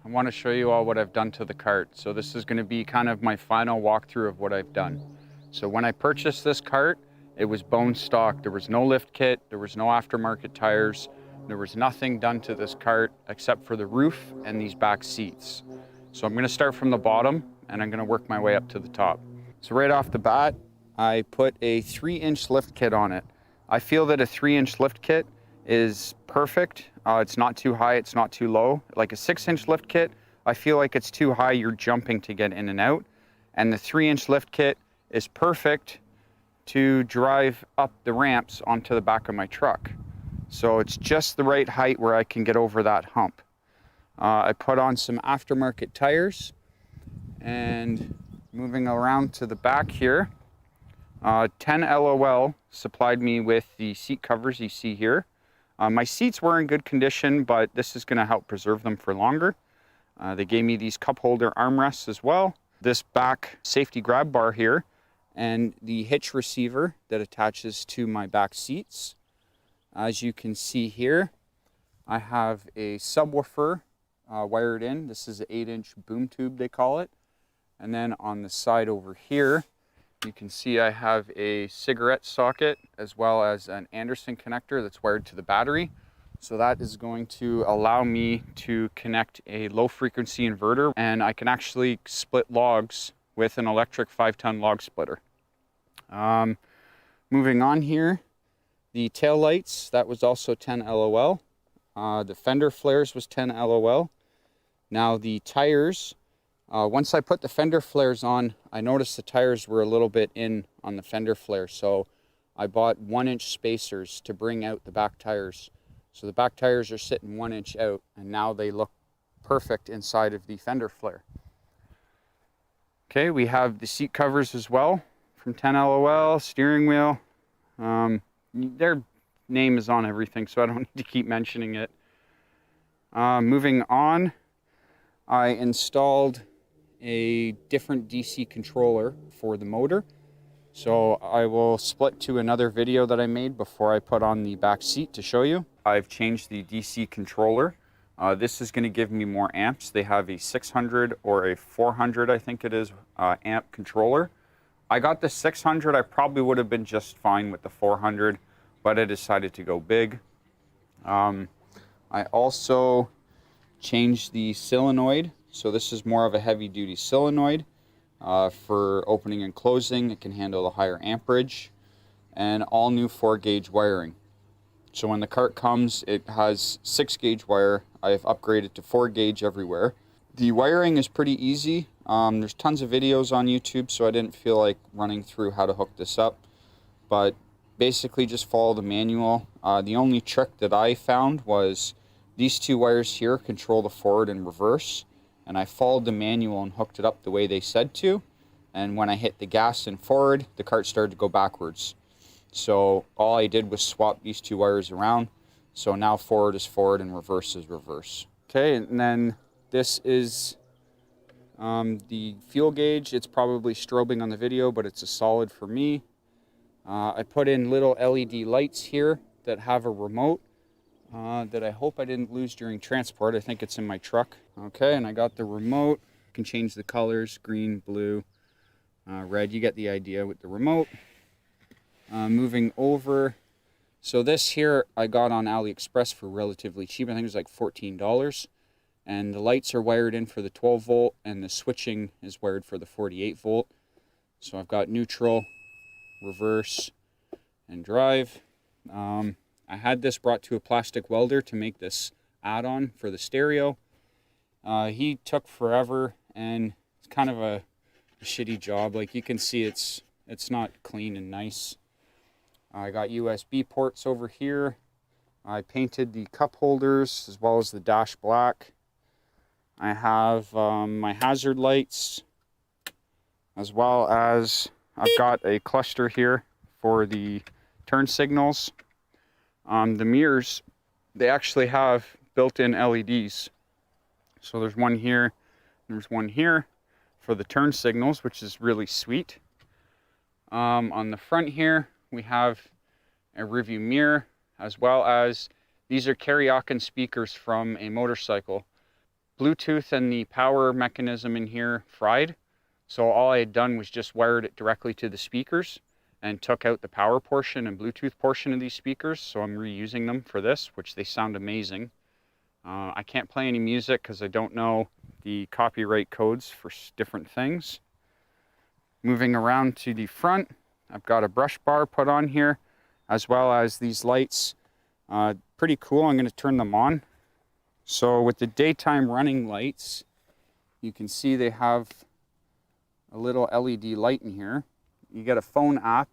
I want to show you all what I've done to the cart. So this is going to be kind of my final walkthrough of what I've done. So when I purchased this cart, it was bone stock. There was no lift kit, there was no aftermarket tires, there was nothing done to this cart except for the roof and these back seats. So I'm going to start from the bottom and I'm going to work my way up to the top. So right off the bat, I put a 3-inch lift kit on it. I feel that a 3-inch lift kit is perfect. It's not too high, it's not too low. Like a 6-inch lift kit, I feel like it's too high, you're jumping to get in and out. And the 3-inch lift kit is perfect to drive up the ramps onto the back of my truck. So it's just the right height where I can get over that hump. I put on some aftermarket tires, and moving around to the back here, 10 LOL supplied me with the seat covers you see here. My seats were in good condition, but this is going to help preserve them for longer. They gave me these cup holder armrests as well, this back safety grab bar here, and the hitch receiver that attaches to my back seats. As you can see here, I have a subwoofer wired in. This is an 8-inch boom tube, they call it. And then on the side over here, you can see I have a cigarette socket as well as an Anderson connector that's wired to the battery. So that is going to allow me to connect a low frequency inverter, and I can actually split logs with an electric 5-ton log splitter. Moving on here, the tail lights, that was also 10 LOL. The fender flares was 10 LOL. Now the tires, once I put the fender flares on, I noticed the tires were a little bit in on the fender flare, so I bought 1-inch spacers to bring out the back tires. So the back tires are sitting 1 inch out, and now they look perfect inside of the fender flare. Okay, we have the seat covers as well from 10 LOL, steering wheel. Their name is on everything, so I don't need to keep mentioning it. Moving on, I installed a different DC controller for the motor. So I will split to another video that I made before I put on the back seat to show you. I've changed the DC controller. This is going to give me more amps. They have a 600 or a 400, I think it is, amp controller. I got the 600. I probably would have been just fine with the 400, but I decided to go big. I also changed the solenoid. So this is more of a heavy duty solenoid. For opening and closing, it can handle a higher amperage, and all new 4-gauge wiring. So when the cart comes, it has 6-gauge wire. I have upgraded to 4-gauge everywhere. The wiring is pretty easy. There's tons of videos on YouTube, so I didn't feel like running through how to hook this up. But basically just follow the manual. The only trick that I found was these 2 wires here control the forward and reverse. And I followed the manual and hooked it up the way they said to. And when I hit the gas and forward, the cart started to go backwards. So all I did was swap these 2 wires around. So now forward is forward and reverse is reverse. Okay, and then this is the fuel gauge. It's probably strobing on the video, but it's a solid for me. I put in little LED lights here that have a remote. That I hope I didn't lose during transport. I think it's in my truck. Okay, and I got the remote. You can change the colors, green, blue, red. You get the idea with the remote. Moving over. So this here I got on AliExpress for relatively cheap. I think it was like $14. And the lights are wired in for the 12 volt, and the switching is wired for the 48 volt. So I've got neutral, reverse, and drive. I had this brought to a plastic welder to make this add-on for the stereo. He took forever, and it's kind of a shitty job. Like you can see, it's not clean and nice. I got USB ports over here. I painted the cup holders as well as the dash black. I have my hazard lights, as well as I've got a cluster here for the turn signals. The mirrors, they actually have built-in LEDs. So there's one here, and there's one here for the turn signals, which is really sweet. On the front here, we have a rearview mirror, as well as these are karaoke speakers from a motorcycle. Bluetooth and the power mechanism in here fried. So all I had done was just wired it directly to the speakers and took out the power portion and Bluetooth portion of these speakers. So I'm reusing them for this, which they sound amazing. I can't play any music because I don't know the copyright codes for different things. Moving around to the front, I've got a brush bar put on here, as well as these lights. Pretty cool. I'm going to turn them on. So with the daytime running lights, you can see they have a little LED light in here. You get a phone app.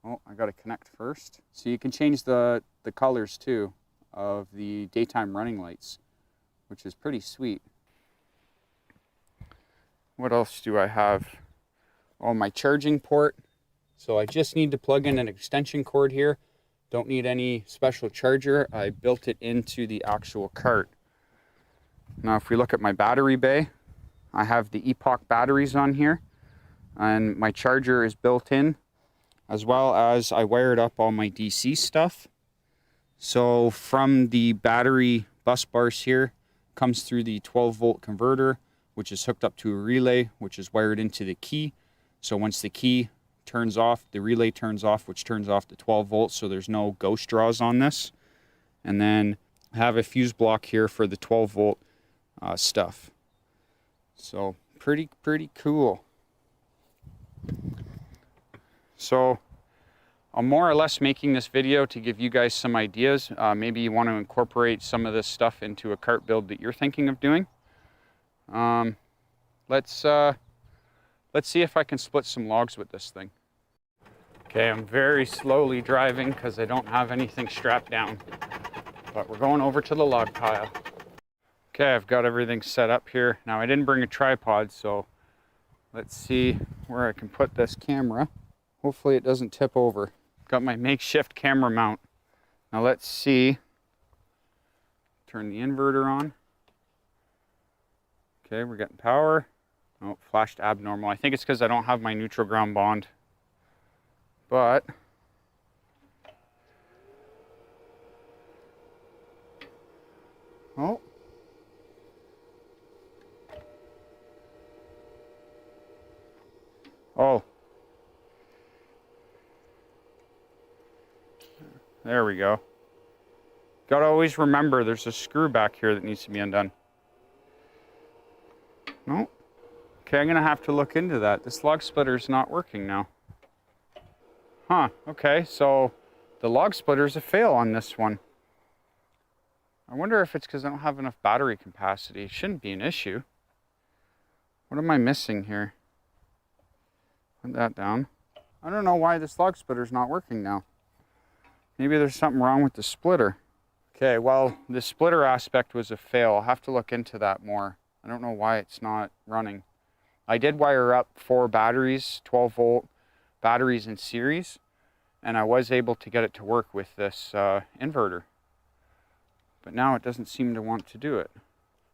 Oh, I got to connect first. So you can change the colors too of the daytime running lights, which is pretty sweet. What else do I have? Oh, my charging port. So I just need to plug in an extension cord here. Don't need any special charger. I built it into the actual cart. Now if we look at my battery bay, I have the Epoch batteries on here, and my charger is built in, as well as I wired up all my DC stuff. So from the battery bus bars here, comes through the 12-volt converter, which is hooked up to a relay, which is wired into the key. So once the key turns off, the relay turns off, which turns off the 12 volts, so there's no ghost draws on this. And then I have a fuse block here for the 12 volt stuff. So pretty cool. So I'm more or less making this video to give you guys some ideas. Maybe you want to incorporate some of this stuff into a cart build that you're thinking of doing. Let's see if I can split some logs with this thing. Okay, I'm very slowly driving because I don't have anything strapped down. But we're going over to the log pile. Okay, I've got everything set up here. Now I didn't bring a tripod, so let's see where I can put this camera. Hopefully it doesn't tip over. Got my makeshift camera mount. Now let's see. Turn the inverter on. Okay, we're getting power. Oh, flashed abnormal. I think it's because I don't have my neutral ground bond. But oh. Oh. There we go. Gotta always remember there's a screw back here that needs to be undone. No. Okay, I'm gonna have to look into that. This log splitter's not working now. Huh, okay, so the log splitter's a fail on this one. I wonder if it's because I don't have enough battery capacity. It shouldn't be an issue. What am I missing here? Put that down. I don't know why this log splitter's not working now. Maybe there's something wrong with the splitter. Okay, well, the splitter aspect was a fail. I'll have to look into that more. I don't know why it's not running. I did wire up 4 batteries, 12 volt batteries in series, and I was able to get it to work with this inverter. But now it doesn't seem to want to do it.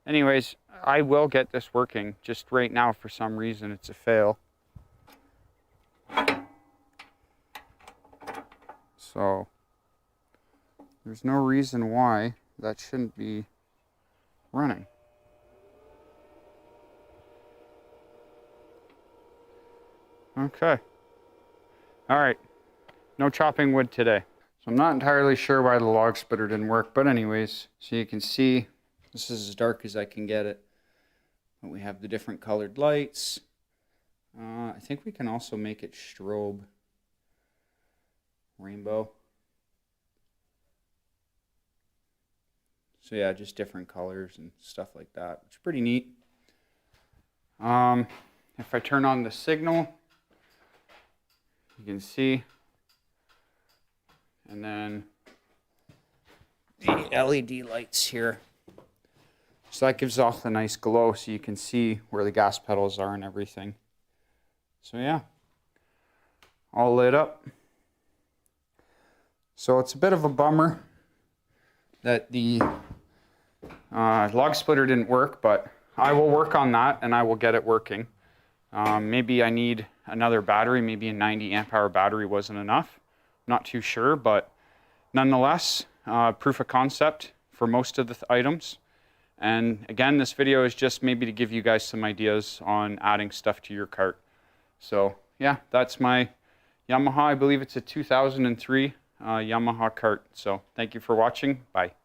Anyways, I will get this working. Just right now, for some reason, it's a fail. So there's no reason why that shouldn't be running. Okay. All right. No chopping wood today. So I'm not entirely sure why the log splitter didn't work, but anyways, so you can see this is as dark as I can get it. But we have the different colored lights. I think we can also make it strobe rainbow. So yeah, just different colors and stuff like that. It's pretty neat. If I turn on the signal, you can see, and then the LED lights here. So that gives off a nice glow so you can see where the gas pedals are and everything. So yeah, all lit up. So it's a bit of a bummer that the log splitter didn't work, but I will work on that and I will get it working. Maybe I need another battery, maybe a 90 amp hour battery wasn't enough. Not too sure, but nonetheless, proof of concept for most of the items. And again, this video is just maybe to give you guys some ideas on adding stuff to your cart. So yeah, that's my Yamaha. I believe it's a 2003 Yamaha cart. So thank you for watching. Bye.